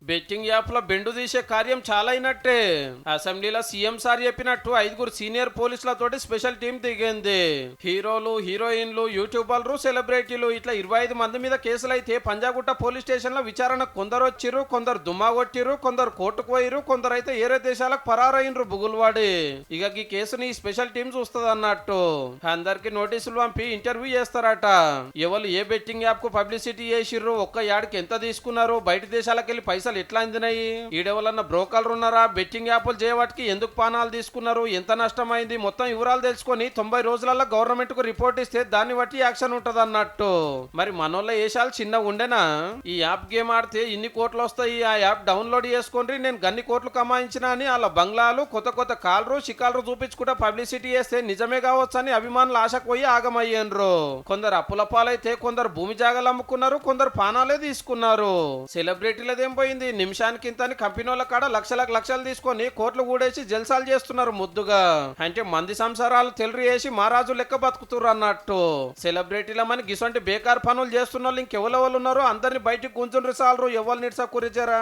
Betting app లో బెండు తీసే కార్యం చాలా అయినట్టే. అసెంబ్లీలో సీఎం సార్ చెప్పినట్టు 5 సీనియర్ పోలీసులతోటి స్పెషల్ టీం దిగింది. హీరోలు, హీరోయిన్లు, యూట్యూబర్లు, సెలబ్రిటీలు ఇట్లా 25 మంది మీద కేసులైతే పంజాగుట్ట పోలీస్ స్టేషన్ లో విచారణ కొందరు వచ్చిర్రు, కొందరు దుమ్మా కొట్టిర్రు, కొందరు కోర్టుకు పోయిర్రు, కొందరు అయితే ఏరే దేశాలకు పరారైనరు బుగులువాడి. ఇక ఈ కేసుని ఈ స్పెషల్ టీం చూస్తుంది అన్నట్టు. అందరికి నోటీసులు పంపి ఇంటర్వ్యూ చేస్తారట. ఎవరు ఏ బెట్టింగ్ యాప్ కు పబ్లిసిటీ చేసిర్రు, ఒక్క యాడ్కి ఎంత తీసుకున్నారు, బయట దేశాలకు వెళ్ళి పైసలు ఎట్లా అందినాయి, ఈడెవలన్నా బ్రోకర్లు ఉన్నారా, బెట్టింగ్ యాప్లు చేయవాటికి ఎందుకు పానాలు తీసుకున్నారు, ఎంత నష్టమైంది, మొత్తం వివరాలు తెలుసుకొని 90 రోజులలో గవర్నమెంట్ కు రిపోర్ట్ ఇస్తే దాన్ని బట్టి యాక్షన్ ఉంటది అన్నట్టు. మరి మనోళ్ళ ఏషాలు చిన్న ఉండేనా? ఈ యాప్ గేమ్ ఆడితే ఇన్ని కోట్లు వస్తాయి, ఆ యాప్ డౌన్లోడ్ చేసుకోండి, నేను గన్ని కోట్లు కమాయించిన అని వాళ్ళ బంగ్లాలు, కొత్త కొత్త కాలరు షికాలరు చూపించుకుంటే పబ్లిసిటీ చేస్తే నిజమే కావచ్చు అని అభిమానులు ఆశకు పోయి ఆగమయ్యేండ్రు. కొందరు అప్పుల పాలైతే కొందరు భూమి జాగాలు అమ్ముకున్నారు, కొందరు పానాలే తీసుకున్నారు. సెలబ్రిటీలదేం పోయింది, నిమిషానికి ఇంతని కంపెనీల కాడ లక్షలు తీసుకొని కోట్లు కూడేసి జల్సాలు చేస్తున్నారు ముద్దుగా. అంటే మంది సంసారాలు తెలుగు వేసి మహారాజు లెక్క బతుకుతున్నారు అన్నట్టు. సెలబ్రిటీలమని గిసంటి బేకార్ పనులు చేస్తున్న వాళ్ళు ఇంకెవరెవరు ఉన్నారు, అందరిని బయటికి గుంజుండ్రు సాలరు, ఎవరు నిడ్సా కురిచారా.